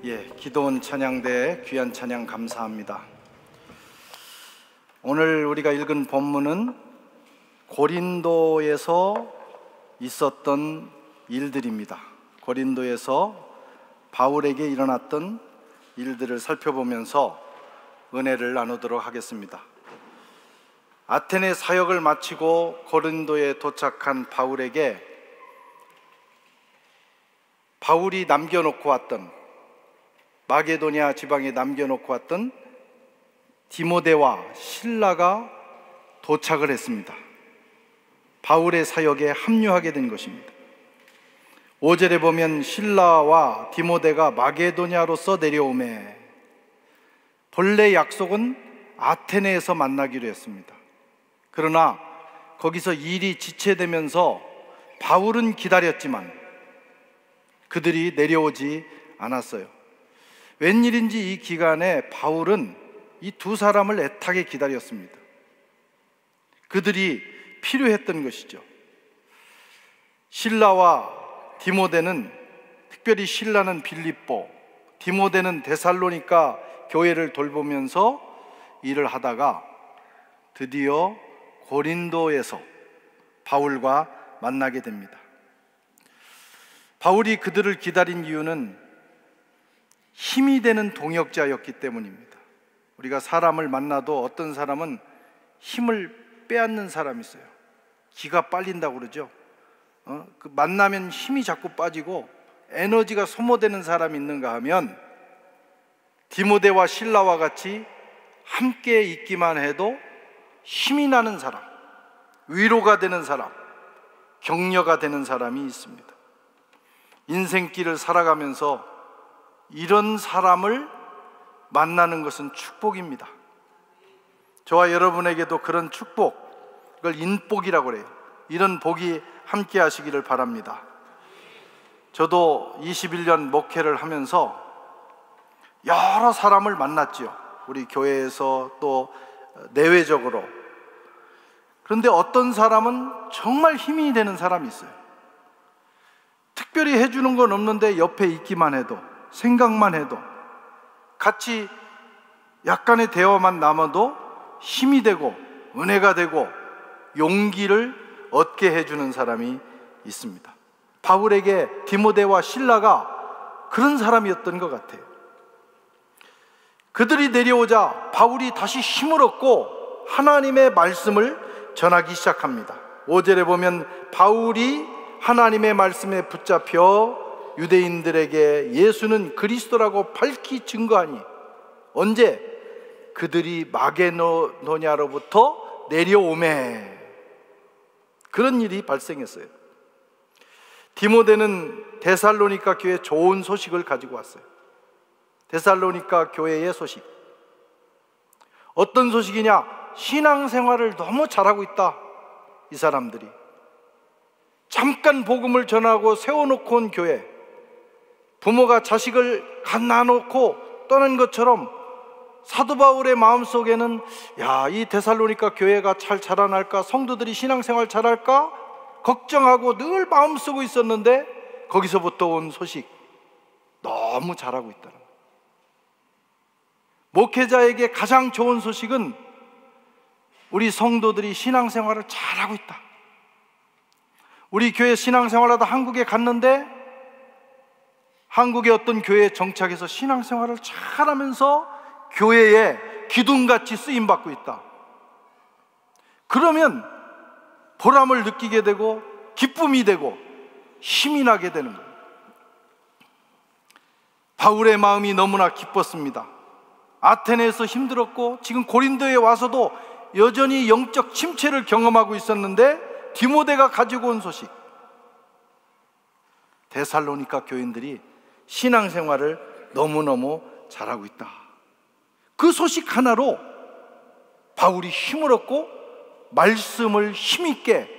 기도원 찬양대의 귀한 찬양 감사합니다. 오늘 우리가 읽은 본문은 고린도에서 있었던 일들입니다. 고린도에서 바울에게 일어났던 일들을 살펴보면서 은혜를 나누도록 하겠습니다. 아테네 사역을 마치고 고린도에 도착한 바울에게 바울이 남겨놓고 왔던, 마게도냐 지방에 남겨놓고 왔던 디모데와 실라가 도착을 했습니다. 바울의 사역에 합류하게 된 것입니다. 5절에 보면 실라와 디모데가 마게도냐로서 내려오매, 본래 약속은 아테네에서 만나기로 했습니다. 그러나 거기서 일이 지체되면서 바울은 기다렸지만 그들이 내려오지 않았어요. 웬일인지 이 기간에 바울은 이 두 사람을 애타게 기다렸습니다. 그들이 필요했던 것이죠. 실라와 디모데는, 특별히 실라는 빌립보, 디모데는 데살로니가 교회를 돌보면서 일을 하다가 드디어 고린도에서 바울과 만나게 됩니다. 바울이 그들을 기다린 이유는 힘이 되는 동역자였기 때문입니다. 우리가 사람을 만나도 어떤 사람은 힘을 빼앗는 사람이 있어요. 기가 빨린다고 그러죠. 만나면 힘이 자꾸 빠지고 에너지가 소모되는 사람이 있는가 하면 디모데와 실라와 같이 함께 있기만 해도 힘이 나는 사람, 위로가 되는 사람, 격려가 되는 사람이 있습니다. 인생길을 살아가면서 이런 사람을 만나는 것은 축복입니다. 저와 여러분에게도 그런 축복, 그걸 인복이라고 그래요. 이런 복이 함께 하시기를 바랍니다. 저도 21년 목회를 하면서 여러 사람을 만났죠. 우리 교회에서 또 내외적으로. 그런데 어떤 사람은 정말 힘이 되는 사람이 있어요. 특별히 해주는 건 없는데 옆에 있기만 해도, 생각만 해도, 같이 약간의 대화만 남아도 힘이 되고 은혜가 되고 용기를 얻게 해주는 사람이 있습니다. 바울에게 디모데와 실라가 그런 사람이었던 것 같아요. 그들이 내려오자 바울이 다시 힘을 얻고 하나님의 말씀을 전하기 시작합니다. 5절에 보면 바울이 하나님의 말씀에 붙잡혀 유대인들에게 예수는 그리스도라고 밝히 증거하니, 언제? 그들이 마게도냐로부터 내려오매, 그런 일이 발생했어요. 디모데는 데살로니가 교회에 좋은 소식을 가지고 왔어요. 데살로니가 교회의 소식. 어떤 소식이냐? 신앙생활을 너무 잘하고 있다, 이 사람들이. 잠깐 복음을 전하고 세워놓고 온 교회, 부모가 자식을 갖나놓고 떠난 것처럼 사도 바울의 마음속에는 이 데살로니가 교회가 잘 자라날까, 성도들이 신앙생활 잘할까 걱정하고 늘 마음 쓰고 있었는데, 거기서부터 온 소식, 너무 잘하고 있다는 거예요. 목회자에게 가장 좋은 소식은 우리 성도들이 신앙생활을 잘하고 있다. 우리 교회 신앙생활하다 한국에 갔는데 한국의 어떤 교회에 정착해서 신앙생활을 잘하면서 교회에 기둥같이 쓰임받고 있다. 그러면 보람을 느끼게 되고 기쁨이 되고 힘이 나게 되는 거예요. 바울의 마음이 너무나 기뻤습니다. 아테네에서 힘들었고 지금 고린도에 와서도 여전히 영적 침체를 경험하고 있었는데 디모데가 가지고 온 소식, 데살로니가 교인들이 신앙생활을 너무너무 잘하고 있다. 그 소식 하나로 바울이 힘을 얻고 말씀을 힘있게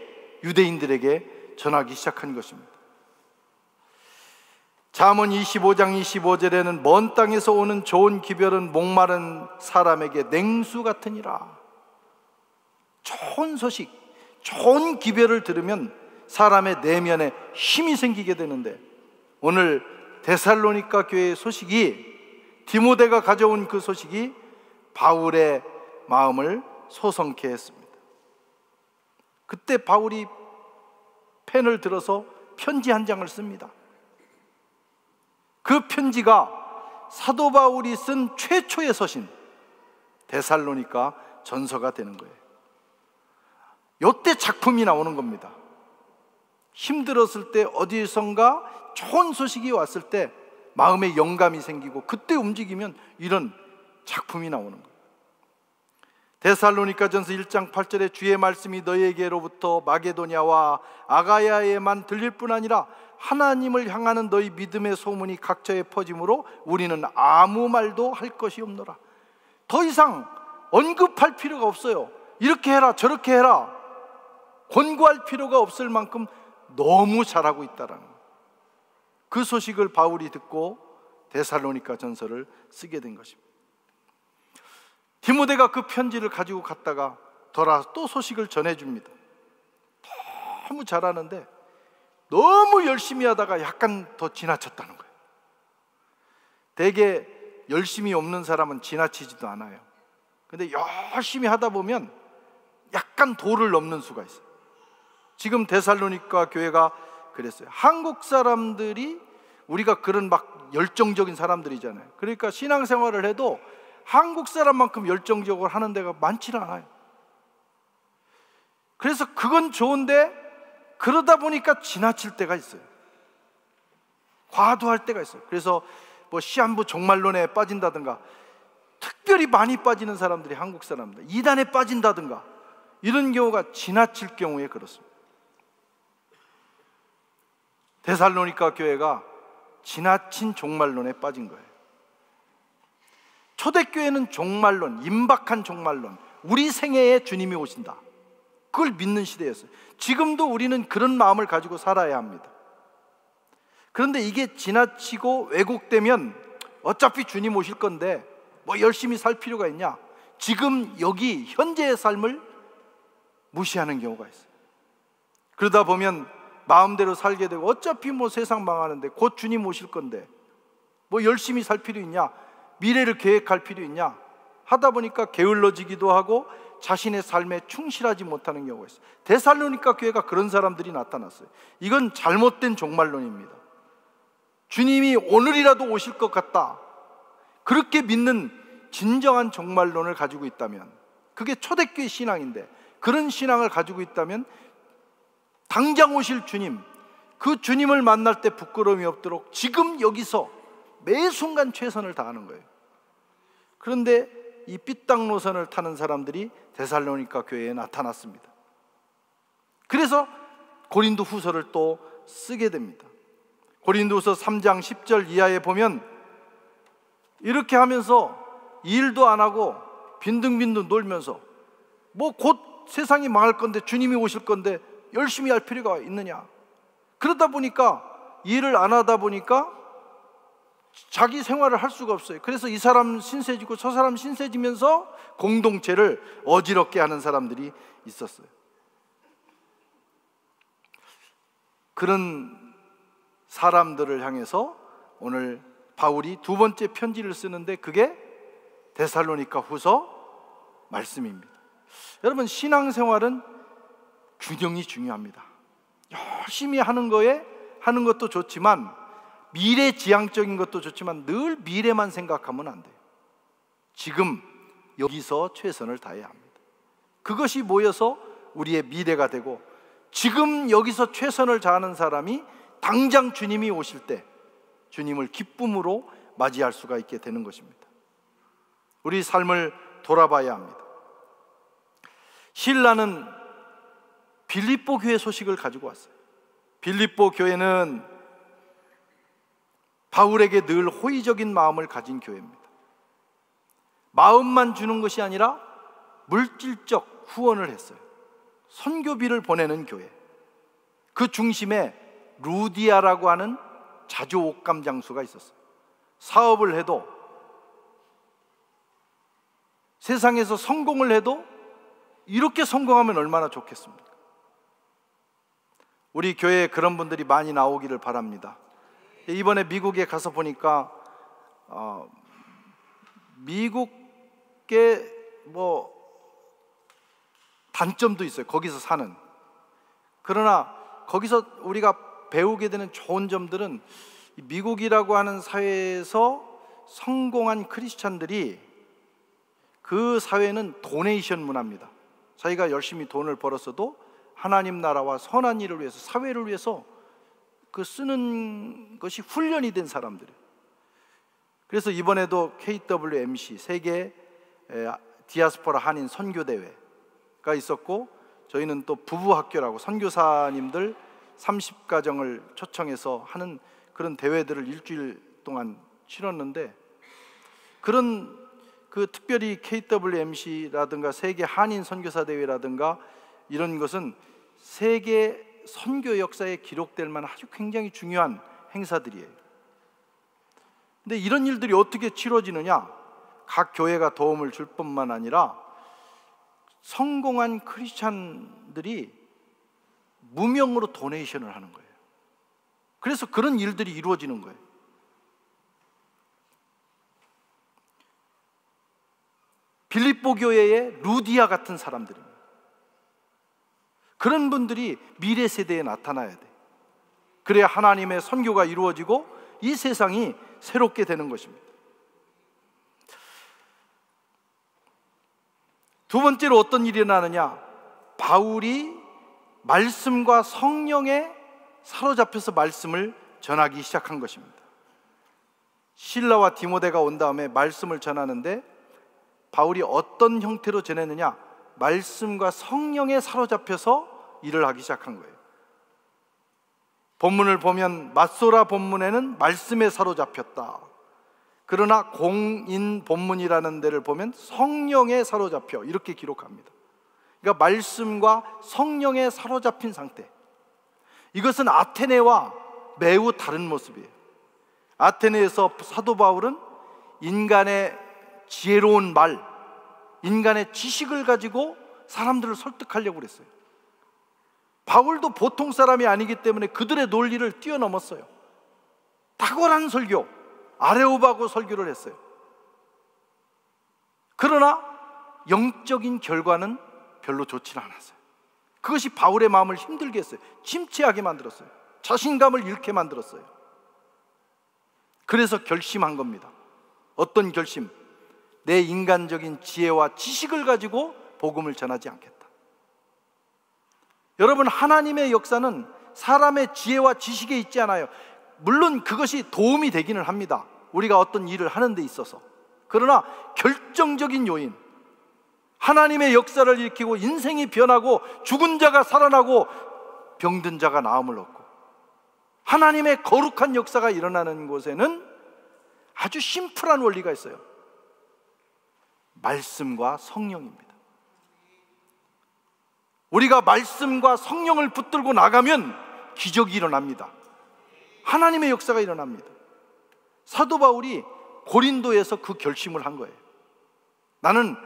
유대인들에게 전하기 시작한 것입니다. 잠언 25장 25절에는 먼 땅에서 오는 좋은 기별은 목마른 사람에게 냉수 같으니라. 좋은 소식, 좋은 기별을 들으면 사람의 내면에 힘이 생기게 되는데, 오늘 데살로니가 교회의 소식이, 디모데가 가져온 그 소식이 바울의 마음을 소성케 했습니다. 그때 바울이 펜을 들어서 편지 한 장을 씁니다. 그 편지가 사도 바울이 쓴 최초의 서신 데살로니가 전서가 되는 거예요. 이때 작품이 나오는 겁니다. 힘들었을 때, 어디선가 좋은 소식이 왔을 때 마음에 영감이 생기고 그때 움직이면 이런 작품이 나오는 거예요. 데살로니가전서 1장 8절에 주의 말씀이 너희에게로부터 마게도냐와 아가야에만 들릴 뿐 아니라 하나님을 향하는 너희 믿음의 소문이 각처에 퍼짐으로 우리는 아무 말도 할 것이 없노라. 더 이상 언급할 필요가 없어요. 이렇게 해라 저렇게 해라 권고할 필요가 없을 만큼 너무 잘하고 있다라는 거예요. 그 소식을 바울이 듣고 데살로니가 전서를 쓰게 된 것입니다. 디모데가 그 편지를 가지고 갔다가 돌아와서 또 소식을 전해줍니다. 너무 잘하는데 너무 열심히 하다가 약간 더 지나쳤다는 거예요. 되게 열심히 없는 사람은 지나치지도 않아요. 근데 열심히 하다 보면 약간 도를 넘는 수가 있어요. 지금 데살로니가 교회가 그랬어요. 한국 사람들이, 우리가 그런 막 열정적인 사람들이잖아요. 그러니까 신앙생활을 해도 한국 사람만큼 열정적으로 하는 데가 많지는 않아요. 그래서 그건 좋은데 그러다 보니까 지나칠 때가 있어요. 과도할 때가 있어요. 그래서 뭐 시한부 종말론에 빠진다든가, 특별히 많이 빠지는 사람들이 한국 사람들, 이단에 빠진다든가 이런 경우가 지나칠 경우에 그렇습니다. 데살로니가 교회가 지나친 종말론에 빠진 거예요. 초대교회는 종말론, 임박한 종말론, 우리 생애에 주님이 오신다, 그걸 믿는 시대였어요. 지금도 우리는 그런 마음을 가지고 살아야 합니다. 그런데 이게 지나치고 왜곡되면 어차피 주님 오실 건데 뭐 열심히 살 필요가 있냐, 지금 여기 현재의 삶을 무시하는 경우가 있어요. 그러다 보면 마음대로 살게 되고, 어차피 뭐 세상 망하는데 곧 주님 오실 건데 뭐 열심히 살 필요 있냐, 미래를 계획할 필요 있냐 하다 보니까 게을러지기도 하고 자신의 삶에 충실하지 못하는 경우가 있어요. 데살로니가 교회가 그런 사람들이 나타났어요. 이건 잘못된 종말론입니다. 주님이 오늘이라도 오실 것 같다, 그렇게 믿는 진정한 종말론을 가지고 있다면, 그게 초대교회 신앙인데 그런 신앙을 가지고 있다면 당장 오실 주님, 그 주님을 만날 때 부끄러움이 없도록 지금 여기서 매 순간 최선을 다하는 거예요. 그런데 이 삐딱 노선을 타는 사람들이 데살로니가 교회에 나타났습니다. 그래서 고린도 후서를 또 쓰게 됩니다. 고린도 후서 3장 10절 이하에 보면 이렇게 하면서 일도 안 하고 빈둥빈둥 놀면서 뭐 곧 세상이 망할 건데, 주님이 오실 건데 열심히 할 필요가 있느냐, 그러다 보니까 일을 안 하다 보니까 자기 생활을 할 수가 없어요. 그래서 이 사람 신세지고 저 사람 신세지면서 공동체를 어지럽게 하는 사람들이 있었어요. 그런 사람들을 향해서 오늘 바울이 두 번째 편지를 쓰는데 그게 데살로니가 후서 말씀입니다. 여러분, 신앙생활은 균형이 중요합니다. 열심히 하는 것도 좋지만, 미래지향적인 것도 좋지만 늘 미래만 생각하면 안 돼요. 지금 여기서 최선을 다해야 합니다. 그것이 모여서 우리의 미래가 되고, 지금 여기서 최선을 다하는 사람이 당장 주님이 오실 때 주님을 기쁨으로 맞이할 수가 있게 되는 것입니다. 우리 삶을 돌아봐야 합니다. 신라는 빌립보 교회 소식을 가지고 왔어요. 빌립보 교회는 바울에게 늘 호의적인 마음을 가진 교회입니다. 마음만 주는 것이 아니라 물질적 후원을 했어요. 선교비를 보내는 교회. 그 중심에 루디아라고 하는 자조 옷감 장수가 있었어요. 사업을 해도, 세상에서 성공을 해도 이렇게 성공하면 얼마나 좋겠습니까? 우리 교회에 그런 분들이 많이 나오기를 바랍니다. 이번에 미국에 가서 보니까 미국의 뭐 단점도 있어요. 거기서 사는. 그러나 거기서 우리가 배우게 되는 좋은 점들은 미국이라고 하는 사회에서 성공한 크리스찬들이, 그 사회는 도네이션 문화입니다. 자기가 열심히 돈을 벌었어도 하나님 나라와 선한 일을 위해서, 사회를 위해서 그 쓰는 것이 훈련이 된 사람들이에요. 그래서 이번에도 KWMC 세계 디아스포라 한인 선교대회가 있었고, 저희는 또 부부학교라고 선교사님들 30가정을 초청해서 하는 그런 대회들을 일주일 동안 치렀는데, 그런 특별히 KWMC라든가 세계 한인 선교사 대회라든가 이런 것은 세계 선교 역사에 기록될 만한 아주 굉장히 중요한 행사들이에요. 근데 이런 일들이 어떻게 치러지느냐? 각 교회가 도움을 줄 뿐만 아니라 성공한 크리스찬들이 무명으로 도네이션을 하는 거예요. 그래서 그런 일들이 이루어지는 거예요. 빌립보 교회의 루디아 같은 사람들입니다. 그런 분들이 미래 세대에 나타나야 돼. 그래야 하나님의 선교가 이루어지고 이 세상이 새롭게 되는 것입니다. 두 번째로 어떤 일이 일어나느냐? 바울이 말씀과 성령에 사로잡혀서 말씀을 전하기 시작한 것입니다. 실라와 디모데가 온 다음에 말씀을 전하는데 바울이 어떤 형태로 전했느냐? 말씀과 성령에 사로잡혀서 일을 하기 시작한 거예요. 본문을 보면 맞소라 본문에는 말씀에 사로잡혔다. 그러나 공인 본문이라는 데를 보면 성령에 사로잡혀 이렇게 기록합니다. 그러니까 말씀과 성령에 사로잡힌 상태. 이것은 아테네와 매우 다른 모습이에요. 아테네에서 사도 바울은 인간의 지혜로운 말, 인간의 지식을 가지고 사람들을 설득하려고 그랬어요. 바울도 보통 사람이 아니기 때문에 그들의 논리를 뛰어넘었어요. 탁월한 설교, 아레오바고 설교를 했어요. 그러나 영적인 결과는 별로 좋지는 않았어요. 그것이 바울의 마음을 힘들게 했어요. 침체하게 만들었어요. 자신감을 잃게 만들었어요. 그래서 결심한 겁니다. 어떤 결심? 내 인간적인 지혜와 지식을 가지고 복음을 전하지 않겠다. 여러분, 하나님의 역사는 사람의 지혜와 지식에 있지 않아요. 물론 그것이 도움이 되기는 합니다. 우리가 어떤 일을 하는 데 있어서. 그러나 결정적인 요인, 하나님의 역사를 일으키고 인생이 변하고 죽은 자가 살아나고 병든 자가 나음을 얻고 하나님의 거룩한 역사가 일어나는 곳에는 아주 심플한 원리가 있어요. 말씀과 성령입니다. 우리가 말씀과 성령을 붙들고 나가면 기적이 일어납니다. 하나님의 역사가 일어납니다. 사도 바울이 고린도에서 그 결심을 한 거예요. 나는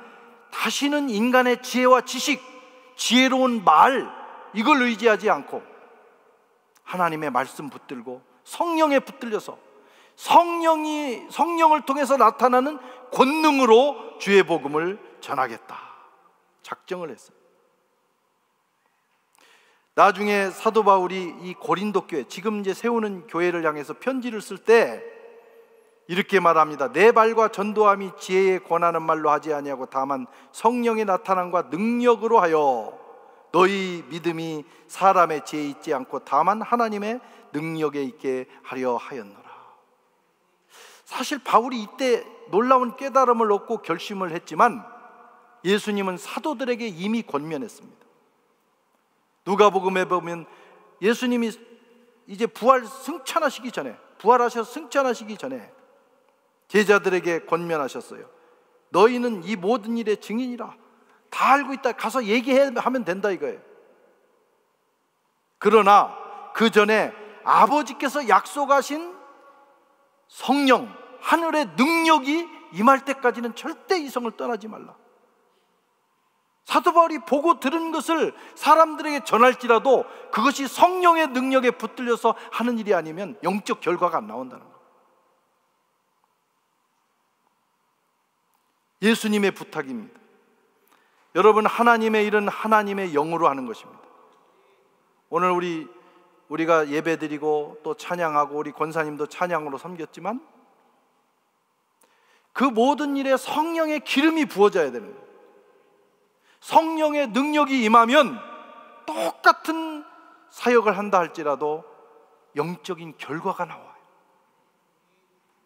다시는 인간의 지혜와 지식, 지혜로운 말, 이걸 의지하지 않고 하나님의 말씀 붙들고 성령에 붙들려서 성령을 통해서 나타나는 권능으로 주의 복음을 전하겠다 작정을 했어요. 나중에 사도 바울이 이 고린도 교회, 지금 이제 세우는 교회를 향해서 편지를 쓸 때 이렇게 말합니다. 내 발과 전도함이 지혜의 권하는 말로 하지 아니하고 다만 성령의 나타남과 능력으로 하여 너희 믿음이 사람의 지혜에 있지 않고 다만 하나님의 능력에 있게 하려 하였노라. 사실 바울이 이때 놀라운 깨달음을 얻고 결심을 했지만 예수님은 사도들에게 이미 권면했습니다. 누가복음에 보면 예수님이 이제 승천하시기 전에, 부활하셔서 승천하시기 전에 제자들에게 권면하셨어요. 너희는 이 모든 일의 증인이라. 다 알고 있다. 가서 얘기하면 된다 이거예요. 그러나 그 전에 아버지께서 약속하신 성령, 하늘의 능력이 임할 때까지는 절대 이 성을 떠나지 말라. 사도 바울이 보고 들은 것을 사람들에게 전할지라도 그것이 성령의 능력에 붙들려서 하는 일이 아니면 영적 결과가 안 나온다는 거예요. 예수님의 부탁입니다. 여러분, 하나님의 일은 하나님의 영으로 하는 것입니다. 오늘 우리가 예배드리고 또 찬양하고 우리 권사님도 찬양으로 섬겼지만 그 모든 일에 성령의 기름이 부어져야 되는 거예요. 성령의 능력이 임하면 똑같은 사역을 한다 할지라도 영적인 결과가 나와요.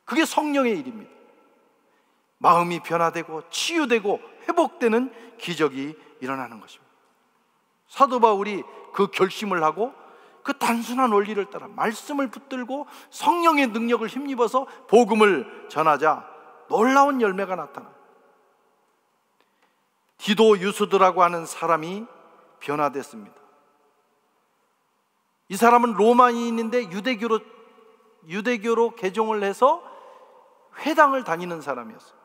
그게 성령의 일입니다. 마음이 변화되고 치유되고 회복되는 기적이 일어나는 것입니다. 사도 바울이 그 결심을 하고 그 단순한 원리를 따라 말씀을 붙들고 성령의 능력을 힘입어서 복음을 전하자 놀라운 열매가 나타나요. 디도 유스드라고 하는 사람이 변화됐습니다. 이 사람은 로마인인데 유대교로 개종을 해서 회당을 다니는 사람이었어요.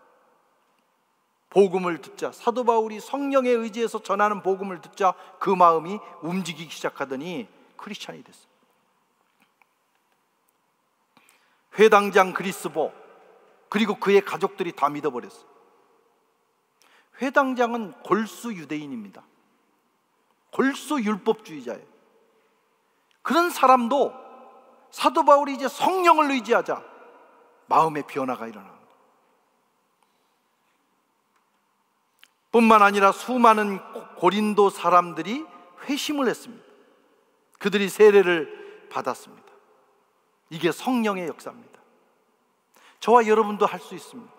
복음을 듣자, 사도 바울이 성령에 의지해서 전하는 복음을 듣자 그 마음이 움직이기 시작하더니 크리스찬이 됐어요. 회당장 그리스보 그리고 그의 가족들이 다 믿어버렸어요. 회당장은 골수 유대인입니다. 골수 율법주의자예요. 그런 사람도 사도 바울이 이제 성령을 의지하자 마음의 변화가 일어납니다. 뿐만 아니라 수많은 고린도 사람들이 회심을 했습니다. 그들이 세례를 받았습니다. 이게 성령의 역사입니다. 저와 여러분도 할 수 있습니다.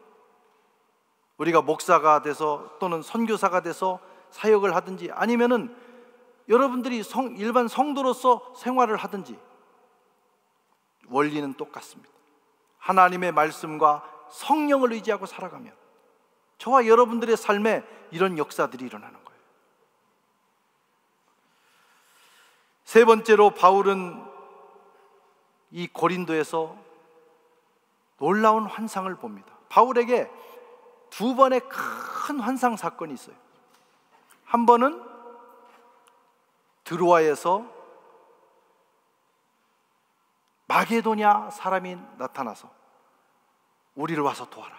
우리가 목사가 돼서 또는 선교사가 돼서 사역을 하든지 아니면은 여러분들이 일반 성도로서 생활을 하든지 원리는 똑같습니다. 하나님의 말씀과 성령을 의지하고 살아가면 저와 여러분들의 삶에 이런 역사들이 일어나는 거예요. 세 번째로 바울은 이 고린도에서 놀라운 환상을 봅니다. 바울에게 두 번의 큰 환상 사건이 있어요. 한 번은 드로아에서 마게도냐 사람이 나타나서 우리를 와서 도와라.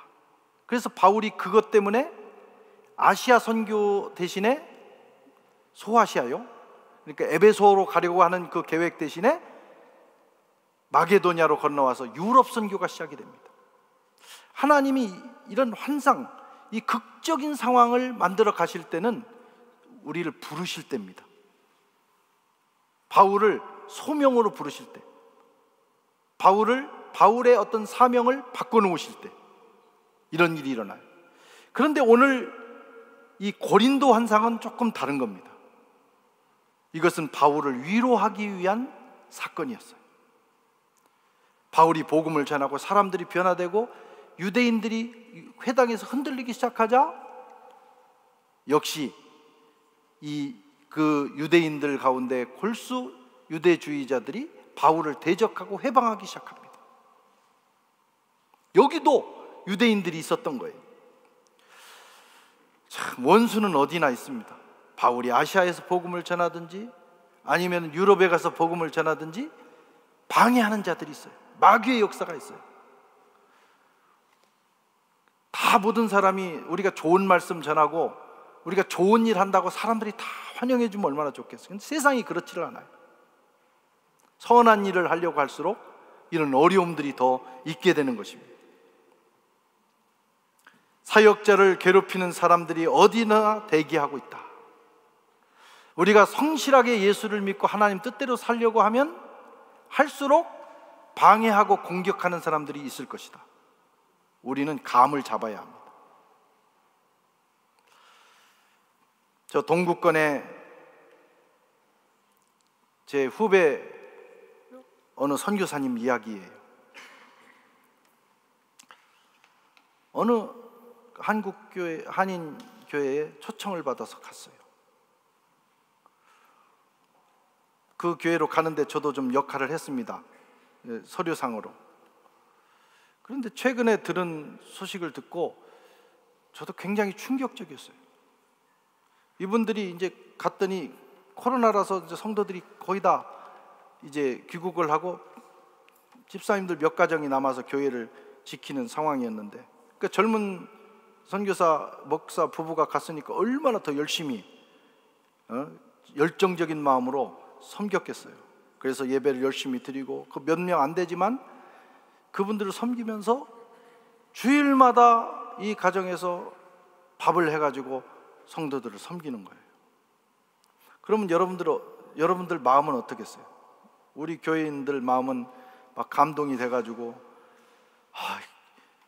그래서 바울이 그것 때문에 아시아 선교 대신에 소아시아요, 그러니까 에베소로 가려고 하는 그 계획 대신에 마게도냐로 건너와서 유럽 선교가 시작이 됩니다. 하나님이 이런 환상, 이 극적인 상황을 만들어 가실 때는 우리를 부르실 때입니다. 바울을 소명으로 부르실 때, 바울의 어떤 사명을 바꿔놓으실 때 이런 일이 일어나요. 그런데 오늘 이 고린도 환상은 조금 다른 겁니다. 이것은 바울을 위로하기 위한 사건이었어요. 바울이 복음을 전하고 사람들이 변화되고 유대인들이 회당에서 흔들리기 시작하자 역시 그 유대인들 가운데 골수 유대주의자들이 바울을 대적하고 회방하기 시작합니다. 여기도 유대인들이 있었던 거예요. 참, 원수는 어디나 있습니다. 바울이 아시아에서 복음을 전하든지 아니면 유럽에 가서 복음을 전하든지 방해하는 자들이 있어요. 마귀의 역사가 있어요. 다 모든 사람이 우리가 좋은 말씀 전하고 우리가 좋은 일 한다고 사람들이 다 환영해 주면 얼마나 좋겠어요. 근데 세상이 그렇지를 않아요. 선한 일을 하려고 할수록 이런 어려움들이 더 있게 되는 것입니다. 사역자를 괴롭히는 사람들이 어디나 대기하고 있다. 우리가 성실하게 예수를 믿고 하나님 뜻대로 살려고 하면 할수록 방해하고 공격하는 사람들이 있을 것이다. 우리는 감을 잡아야 합니다. 저 동구권에 제 후배 어느 선교사님 이야기예요. 어느 한국교회, 한인교회에 초청을 받아서 갔어요. 그 교회로 가는데 저도 좀 역할을 했습니다. 서류상으로. 그런데 최근에 들은 소식을 듣고 저도 굉장히 충격적이었어요. 이분들이 이제 갔더니 코로나라서 이제 성도들이 거의 다 이제 귀국을 하고 집사님들 몇 가정이 남아서 교회를 지키는 상황이었는데, 그러니까 젊은 선교사 목사 부부가 갔으니까 얼마나 더 열심히 열정적인 마음으로 섬겼겠어요. 그래서 예배를 열심히 드리고, 그 몇 명 안 되지만 그분들을 섬기면서 주일마다 이 가정에서 밥을 해가지고 성도들을 섬기는 거예요. 그러면 여러분들 마음은 어떻겠어요? 우리 교회인들 마음은 막 감동이 돼가지고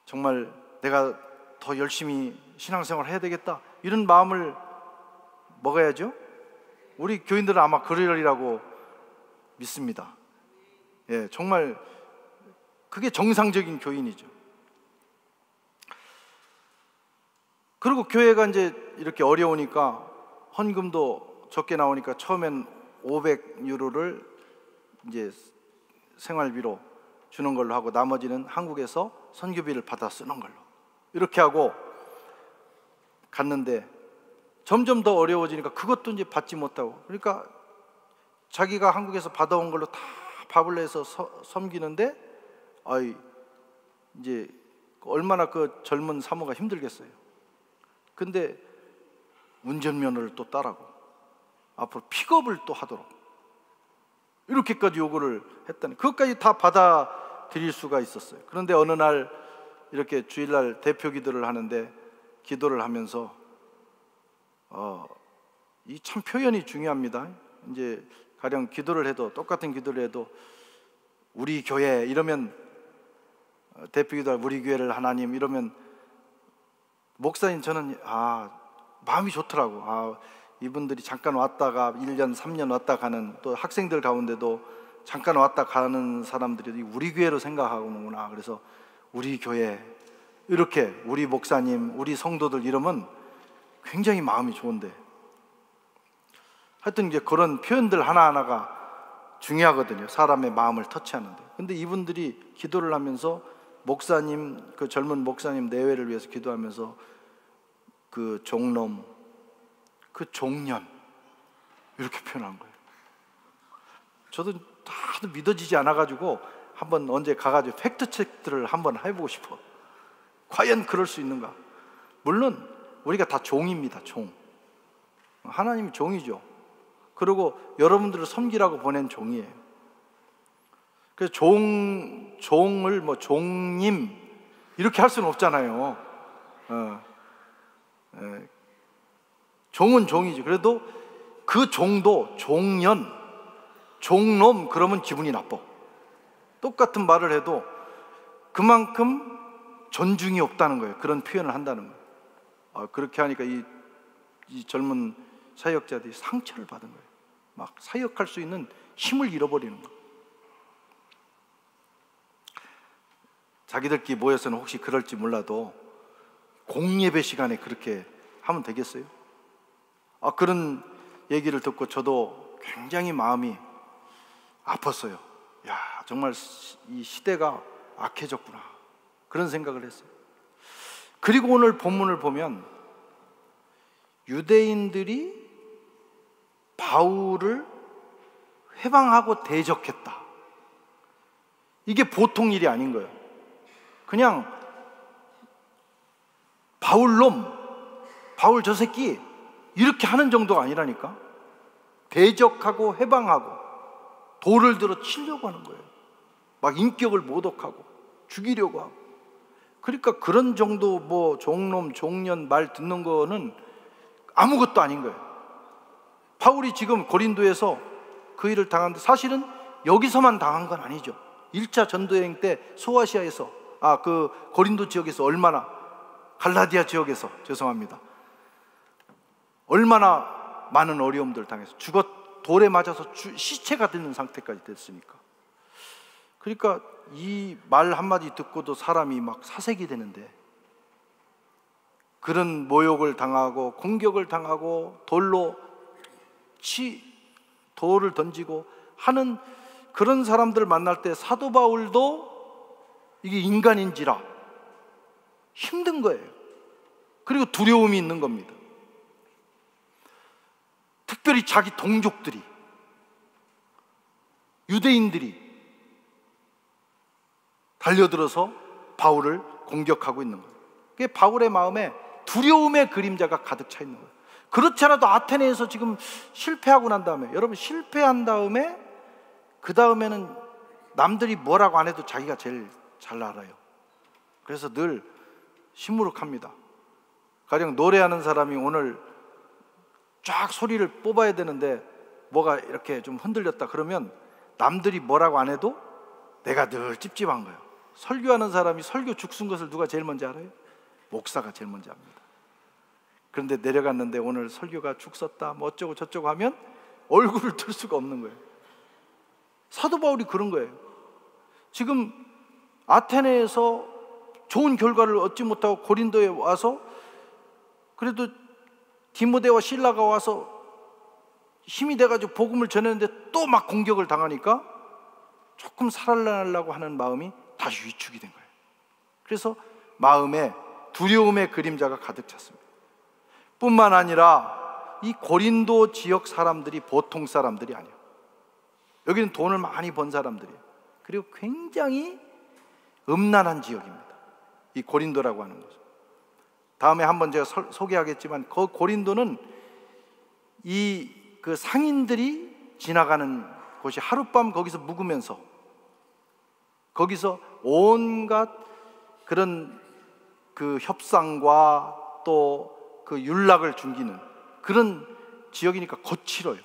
정말 내가 더 열심히 신앙생활을 해야 되겠다, 이런 마음을 먹어야죠. 우리 교인들은 아마 그러리라고 믿습니다. 예, 정말 그게 정상적인 교인이죠. 그리고 교회가 이제 이렇게 어려우니까 헌금도 적게 나오니까 처음엔 500유로를 이제 생활비로 주는 걸로 하고, 나머지는 한국에서 선교비를 받아 쓰는 걸로, 이렇게 하고 갔는데 점점 더 어려워지니까 그것도 이제 받지 못하고, 그러니까 자기가 한국에서 받아온 걸로 다 밥을 내서 섬기는데 이제 얼마나 그 젊은 사모가 힘들겠어요. 근데 운전면허를 또 따라고 앞으로 픽업을 또 하도록 이렇게까지 요구를 했다니, 그것까지 다 받아들일 수가 있었어요. 그런데 어느 날 이렇게 주일날 대표 기도를 하는데, 기도를 하면서 이 참 표현이 중요합니다. 이제 가령 기도를 해도, 똑같은 기도를 해도 우리 교회 이러면, 대표 기도할 우리 교회를 하나님 이러면, 목사님 저는 마음이 좋더라고. 이분들이 잠깐 왔다가 1년 3년 왔다 가는, 또 학생들 가운데도 잠깐 왔다 가는 사람들이 우리 교회로 생각하는구나. 그래서 우리 교회 이렇게, 우리 목사님, 우리 성도들 이러면 굉장히 마음이 좋은데, 하여튼 이제 그런 표현들 하나하나가 중요하거든요, 사람의 마음을 터치하는데. 근데 이분들이 기도를 하면서 목사님, 그 젊은 목사님 내외를 위해서 기도하면서 그 종놈, 그 종년 이렇게 표현한 거예요. 저도 다도 믿어지지 않아가지고 한번 언제 가가지고 팩트체크를 한번 해보고 싶어. 과연 그럴 수 있는가? 물론 우리가 다 종입니다. 종. 하나님이 종이죠. 그리고 여러분들을 섬기라고 보낸 종이에요. 그래서 종을 뭐 종님 이렇게 할 수는 없잖아요. 종은 종이죠. 그래도 그 종도 종년, 종놈 그러면 기분이 나빠. 똑같은 말을 해도 그만큼 존중이 없다는 거예요. 그런 표현을 한다는 거예요. 그렇게 하니까 이 젊은 사역자들이 상처를 받은 거예요. 막 사역할 수 있는 힘을 잃어버리는 거예요. 자기들끼리 모여서는 혹시 그럴지 몰라도 공예배 시간에 그렇게 하면 되겠어요? 그런 얘기를 듣고 저도 굉장히 마음이 아팠어요. 야, 정말 이 시대가 악해졌구나, 그런 생각을 했어요. 그리고 오늘 본문을 보면 유대인들이 바울을 회방하고 대적했다. 이게 보통 일이 아닌 거예요. 그냥 바울놈, 바울 저 새끼 이렇게 하는 정도가 아니라니까. 대적하고 회방하고 돌을 들어 치려고 하는 거예요. 막 인격을 모독하고 죽이려고 하고. 그러니까 그런 정도 뭐 종놈, 종년 말 듣는 거는 아무것도 아닌 거예요. 바울이 지금 고린도에서 그 일을 당하는데 사실은 여기서만 당한 건 아니죠. 1차 전도여행 때 소아시아에서 그 고린도 지역에서 얼마나, 갈라디아 지역에서 죄송합니다, 얼마나 많은 어려움들을 당해서 돌에 맞아서 시체가 되는 상태까지 됐으니까. 그러니까 이 말 한마디 듣고도 사람이 막 사색이 되는데, 그런 모욕을 당하고 공격을 당하고 돌을 던지고 하는 그런 사람들 만날 때 사도 바울도 이게 인간인지라 힘든 거예요. 그리고 두려움이 있는 겁니다. 특별히 자기 동족들이, 유대인들이 달려들어서 바울을 공격하고 있는 거예요. 그게 바울의 마음에 두려움의 그림자가 가득 차 있는 거예요. 그렇지 않아도 아테네에서 지금 실패하고 난 다음에, 여러분 실패한 다음에 그 다음에는 남들이 뭐라고 안 해도 자기가 제일 잘 알아요. 그래서 늘 시무룩합니다. 가령 노래하는 사람이 오늘 쫙 소리를 뽑아야 되는데 뭐가 이렇게 좀 흔들렸다 그러면 남들이 뭐라고 안 해도 내가 늘 찝찝한 거예요. 설교하는 사람이 설교 죽순 것을 누가 제일 먼저 알아요? 목사가 제일 먼저 압니다. 그런데 내려갔는데 오늘 설교가 죽었다 뭐 어쩌고 저쩌고 하면 얼굴을 틀 수가 없는 거예요. 사도 바울이 그런 거예요. 지금 아테네에서 좋은 결과를 얻지 못하고 고린도에 와서 그래도 디모데와 실라가 와서 힘이 돼가지고 복음을 전했는데 또 막 공격을 당하니까 조금 살아나려고 하는 마음이 다시 위축이 된 거예요. 그래서 마음에 두려움의 그림자가 가득 찼습니다. 뿐만 아니라 이 고린도 지역 사람들이 보통 사람들이 아니에요. 여기는 돈을 많이 번 사람들이에요. 그리고 굉장히 음란한 지역입니다. 이 고린도라고 하는 곳은. 다음에 한번 제가 소개하겠지만 그 고린도는 그 상인들이 지나가는 곳이 하룻밤 거기서 묵으면서 거기서 온갖 그런 그 협상과 또 그 윤락을 중기는 그런 지역이니까 거칠어요.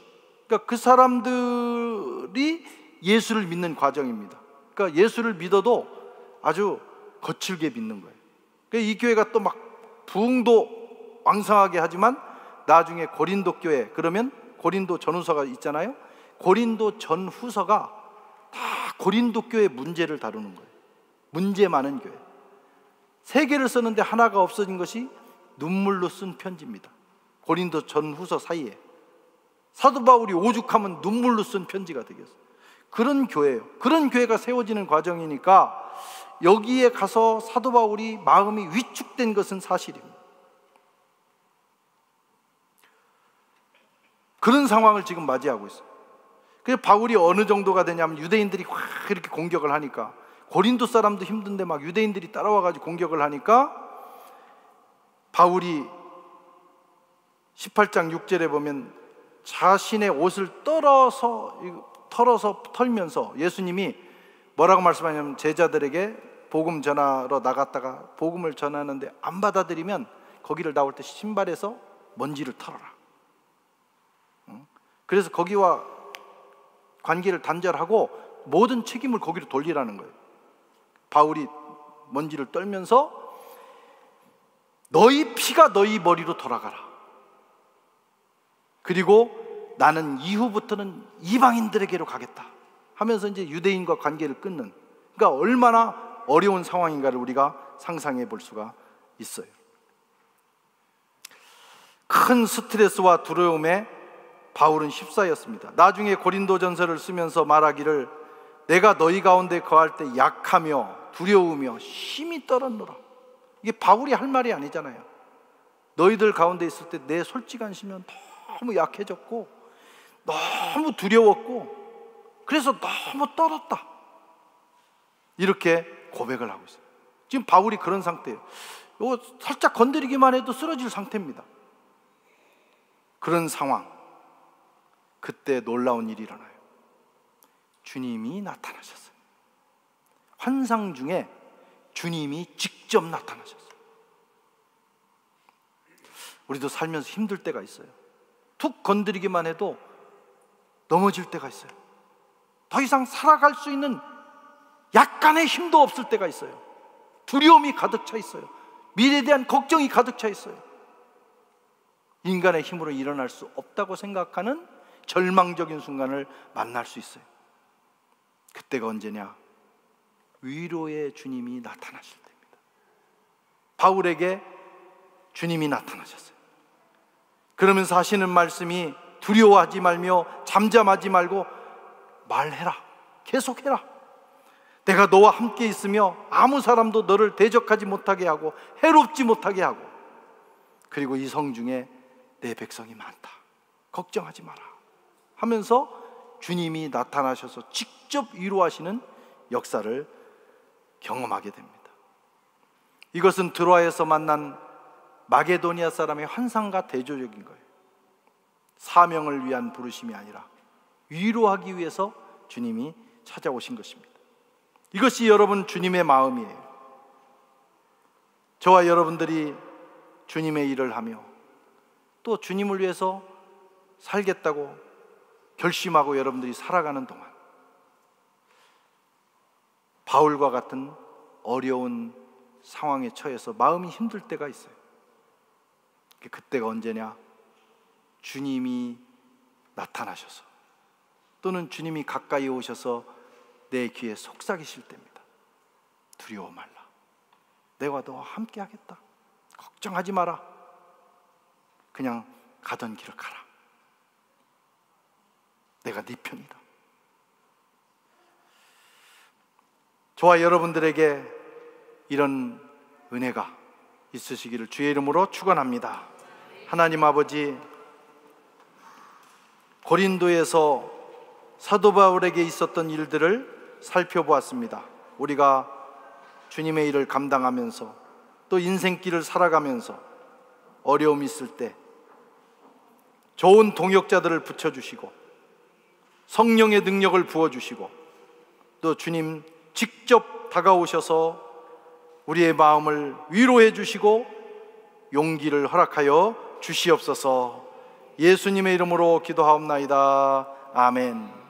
그러니까 그 사람들이 예수를 믿는 과정입니다. 그러니까 예수를 믿어도 아주 거칠게 믿는 거예요. 그러니까 이 교회가 또 막 부흥도 왕성하게 하지만 나중에 고린도 교회, 그러면 고린도 전후서가 있잖아요. 고린도 전후서가 다 고린도 교회 문제를 다루는 거예요. 문제 많은 교회. 3개를 썼는데 하나가 없어진 것이 눈물로 쓴 편지입니다. 고린도 전후서 사이에 사도 바울이 오죽하면 눈물로 쓴 편지가 되겠어요. 그런 교회예요. 그런 교회가 세워지는 과정이니까 여기에 가서 사도 바울이 마음이 위축된 것은 사실입니다. 그런 상황을 지금 맞이하고 있어요. 그래서 바울이 어느 정도가 되냐면 유대인들이 확 이렇게 공격을 하니까 고린도 사람도 힘든데 막 유대인들이 따라와가지고 공격을 하니까 바울이 18장 6절에 보면 자신의 옷을 털면서 예수님이 뭐라고 말씀하냐면 제자들에게 복음 전하러 나갔다가 복음을 전하는데 안 받아들이면 거기를 나올 때 신발에서 먼지를 털어라. 그래서 거기와 관계를 단절하고 모든 책임을 거기로 돌리라는 거예요. 바울이 먼지를 떨면서 너희 피가 너희 머리로 돌아가라. 그리고 나는 이후부터는 이방인들에게로 가겠다 하면서 이제 유대인과 관계를 끊는, 그러니까 얼마나 어려운 상황인가를 우리가 상상해 볼 수가 있어요. 큰 스트레스와 두려움에 바울은 휩싸였습니다. 나중에 고린도전서를 쓰면서 말하기를 내가 너희 가운데 거할 때 약하며 두려우며 힘이 떨었노라. 이게 바울이 할 말이 아니잖아요. 너희들 가운데 있을 때 내 솔직한 심은 너무 약해졌고 너무 두려웠고 그래서 너무 떨었다, 이렇게 고백을 하고 있어요. 지금 바울이 그런 상태예요. 이거 살짝 건드리기만 해도 쓰러질 상태입니다. 그런 상황, 그때 놀라운 일이 일어나요. 주님이 나타나셨어요. 환상 중에 주님이 직접 나타나셨어요. 우리도 살면서 힘들 때가 있어요. 툭 건드리기만 해도 넘어질 때가 있어요. 더 이상 살아갈 수 있는 약간의 힘도 없을 때가 있어요. 두려움이 가득 차 있어요. 미래에 대한 걱정이 가득 차 있어요. 인간의 힘으로 일어날 수 없다고 생각하는 절망적인 순간을 만날 수 있어요. 그때가 언제냐? 위로의 주님이 나타나실 때입니다. 바울에게 주님이 나타나셨어요. 그러면서 하시는 말씀이 두려워하지 말며 잠잠하지 말고 말해라, 계속해라. 내가 너와 함께 있으며 아무 사람도 너를 대적하지 못하게 하고 해롭지 못하게 하고, 그리고 이 성 중에 내 백성이 많다. 걱정하지 마라 하면서 주님이 나타나셔서 직접 위로하시는 역사를 경험하게 됩니다. 이것은 드로아에서 만난 마게도니아 사람의 환상과 대조적인 거예요. 사명을 위한 부르심이 아니라 위로하기 위해서 주님이 찾아오신 것입니다. 이것이 여러분 주님의 마음이에요. 저와 여러분들이 주님의 일을 하며 또 주님을 위해서 살겠다고 결심하고 여러분들이 살아가는 동안 바울과 같은 어려운 상황에 처해서 마음이 힘들 때가 있어요. 그때가 언제냐? 주님이 나타나셔서 또는 주님이 가까이 오셔서 내 귀에 속삭이실 때입니다. 두려워 말라. 내가 너와 함께 하겠다. 걱정하지 마라. 그냥 가던 길을 가라. 내가 네 편이다. 저와 여러분들에게 이런 은혜가 있으시기를 주의 이름으로 축원합니다. 하나님 아버지, 고린도에서 사도 바울에게 있었던 일들을 살펴보았습니다. 우리가 주님의 일을 감당하면서 또 인생길을 살아가면서 어려움이 있을 때 좋은 동역자들을 붙여주시고 성령의 능력을 부어주시고 또 주님 직접 다가오셔서 우리의 마음을 위로해 주시고 용기를 허락하여 주시옵소서. 예수님의 이름으로 기도하옵나이다. 아멘.